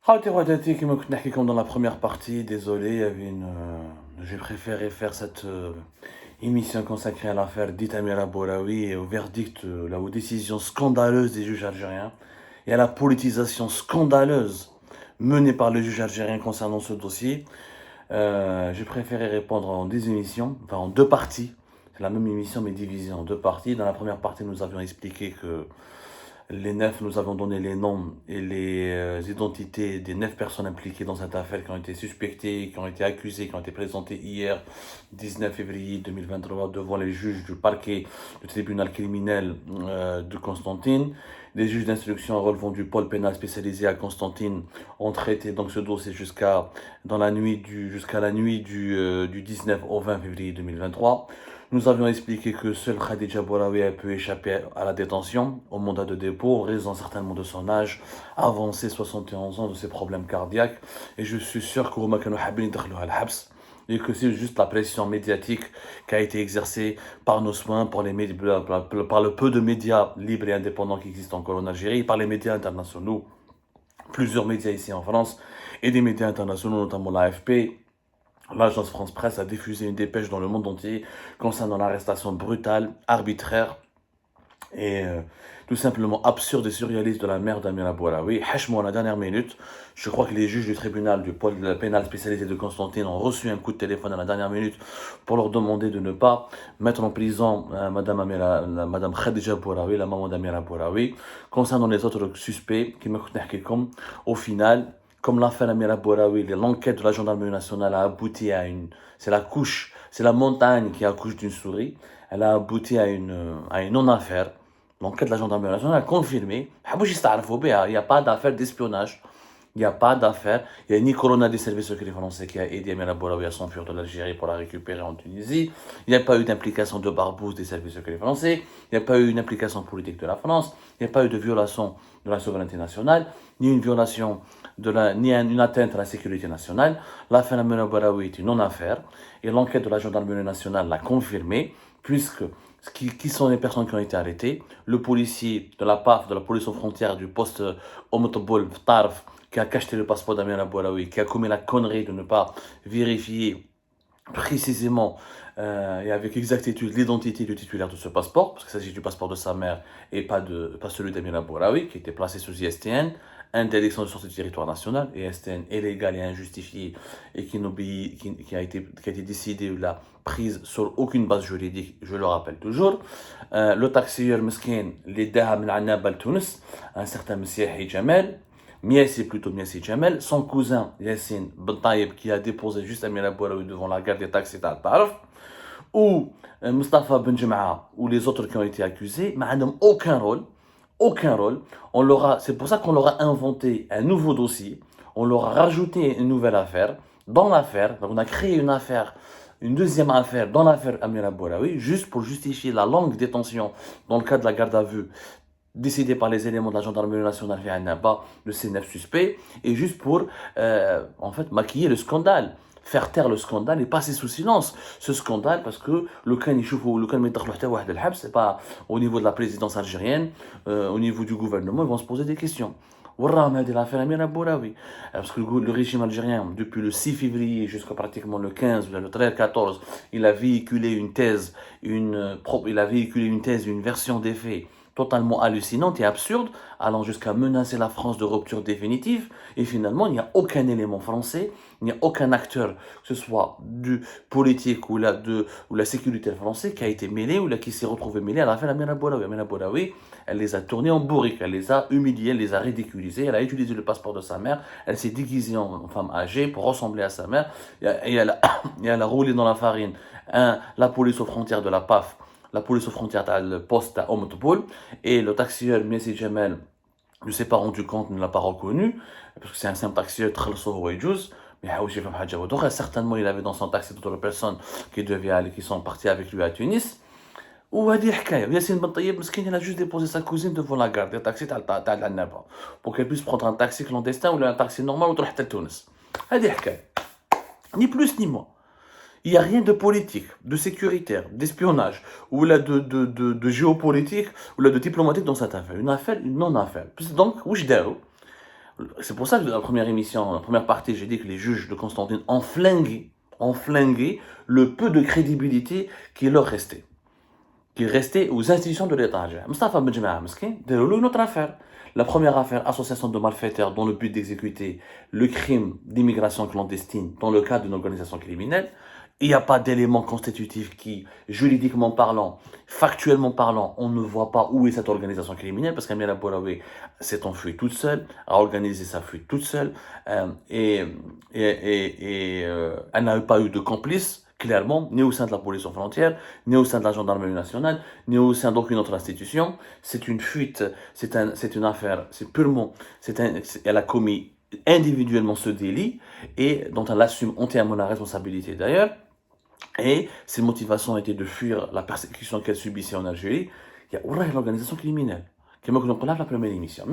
Comme dans la première partie, désolé, il y avait j'ai préféré faire cette émission consacrée à l'affaire d'Itamira Bouraoui et au verdict, aux décisions scandaleuses des juges algériens et à la politisation scandaleuse menée par le juge algérien concernant ce dossier. J'ai préféré répondre en deux émissions, enfin en deux parties. C'est la même émission mais divisée en deux parties. Dans la première partie, nous avions expliqué que les neuf, nous avons donné les noms et les identités des 9 personnes impliquées dans cette affaire qui ont été suspectées, qui ont été accusées, qui ont été présentées hier, 19 février 2023, devant les juges du parquet du tribunal criminel de Constantine. Les juges d'instruction relevant du pôle pénal spécialisé à Constantine ont traité donc ce dossier jusqu'à la nuit du 19 au 20 février 2023. Nous avions expliqué que seul Khadija Bouraoui a pu échapper à la détention, au mandat de dépôt, en raison certainement de son âge avancé, 71 ans, de ses problèmes cardiaques. Et je suis sûr que et que c'est juste la pression médiatique qui a été exercée par nos soins, par le peu de médias libres et indépendants qui existent encore en Algérie, par les médias internationaux, plusieurs médias ici en France, et des médias internationaux, notamment l'AFP. L'agence France Presse a diffusé une dépêche dans le monde entier concernant l'arrestation brutale, arbitraire et tout simplement absurde et surréaliste de la mère d'Amira Bouraoui. Hachement, à la dernière minute, je crois que les juges du tribunal du pôle pénal spécialisé de Constantine ont reçu un coup de téléphone à la dernière minute pour leur demander de ne pas mettre en prison Madame Khadija Bouraoui, la maman d'Amira Bouraoui. Concernant les autres suspects, qui me comme au final, comme l'affaire Amira Bouraoui, l'enquête de la gendarmerie nationale a abouti à c'est la montagne qui accouche d'une souris. Elle a abouti à une non-affaire. L'enquête de la gendarmerie nationale a confirmé. Il n'y a pas d'affaire d'espionnage. Il n'y a pas d'affaire. Il n'y a ni Corona des services secrets français qui a aidé Amira Bouraoui à s'enfuir de l'Algérie pour la récupérer en Tunisie. Il n'y a pas eu d'implication de Barbouze des services secrets français. Il n'y a pas eu une implication politique de la France. Il n'y a pas eu de violation de la souveraineté nationale, ni une violation ni une atteinte à la sécurité nationale. L'affaire Amira Bouraoui est une non-affaire. Et l'enquête de la gendarmerie nationale l'a confirmé, puisque qui sont les personnes qui ont été arrêtées? Le policier de la PAF, de la police aux frontières, du poste Omotobol, Tarf, qui a cacheté le passeport d'Amira Bouraoui, qui a commis la connerie de ne pas vérifier précisément et avec exactitude l'identité du titulaire de ce passeport, parce qu'il s'agit du passeport de sa mère et pas celui d'Amira Bouraoui, qui était placé sous ISTN, interdiction de sortie du territoire national, ISTN illégal et injustifié, et qui a été décidé la prise sur aucune base juridique, je le rappelle toujours. Le taxieur meskin, les Daham al Tunis, un certain Messiah Jamal, Miassi Jamel, son cousin Yassine Ben Taïeb qui a déposé juste Amira Bouraoui devant la gare des taxis d'Al-Tarf, ou Mustafa Ben Jema'a, ou les autres qui ont été accusés, mais n'ont aucun rôle. Aucun rôle. C'est pour ça qu'on leur a inventé un nouveau dossier, on leur a rajouté une nouvelle affaire. Dans l'affaire, on a créé une affaire, une deuxième affaire dans l'affaire Amira Bouraoui, juste pour justifier la longue détention dans le cadre de la garde à vue décidé par les éléments de la gendarmerie nationale via Naba, le C9 suspect, et juste pour en fait maquiller le scandale, faire taire le scandale et passer sous silence ce scandale, parce que le cas c'est pas au niveau de la présidence algérienne, au niveau du gouvernement, ils vont se poser des questions. Parce que le régime algérien, depuis le 6 février jusqu'à pratiquement le 15, le 13, 14, il a véhiculé une thèse, une version des faits totalement hallucinante et absurde, allant jusqu'à menacer la France de rupture définitive. Et finalement, il n'y a aucun élément français, il n'y a aucun acteur, que ce soit du politique ou la sécurité français, qui a été mêlé ou qui s'est retrouvé mêlé à l'affaire Amira Bouraoui. Amira Bouraoui, elle les a tournés en bourrique, elle les a humiliés, elle les a ridiculisés, elle a utilisé le passeport de sa mère, elle s'est déguisée en femme âgée pour ressembler à sa mère, et elle a roulé dans la farine la police aux frontières de la PAF, la police aux frontières le poste à Omotopol, et le taxieur Messi Jamel ne s'est pas rendu compte, ne l'a pas reconnu, parce que c'est un simple taxieur très Ouajouz, mais certainement il avait dans son taxi d'autres personnes qui sont parties avec lui à Tunis. وهذه حكايه ياسين بن طيب مسكين il a juste déposé sa cousine devant la gare des taxis تاع العنابه pour qu'elle puisse prendre un taxi clandestin ou un taxi normal وتروح حتى لتونس. هذه حكايه ni plus ni moins. Il n'y a rien de politique, de sécuritaire, d'espionnage, ou là de géopolitique, ou là de diplomatique dans cette affaire. Une affaire, une non-affaire. Donc, où je C'est pour ça que dans la première émission, la première partie, j'ai dit que les juges de Constantine ont flingué le peu de crédibilité qui leur restait. Qui restait aux institutions de l'État. Mustafa Benjama Meskin, déroule une autre affaire. La première affaire, association de malfaiteurs dans le but d'exécuter le crime d'immigration clandestine dans le cadre d'une organisation criminelle. Il n'y a pas d'éléments constitutifs qui, juridiquement parlant, factuellement parlant, on ne voit pas où est cette organisation criminelle parce qu'Amira Bouraoui s'est enfuie toute seule, a organisé sa fuite toute seule elle n'a pas eu de complice, clairement, ni au sein de la police aux frontières, ni au sein de la gendarmerie nationale, ni au sein d'aucune autre institution. C'est une fuite, c'est une affaire, c'est purement, elle a commis individuellement ce délit et dont elle assume entièrement la responsabilité d'ailleurs. Et ses motivations étaient de fuir la persécution qu'elle subissait en Algérie. Il y a l'organisation criminelle. Comme on l'a dit dans la première émission.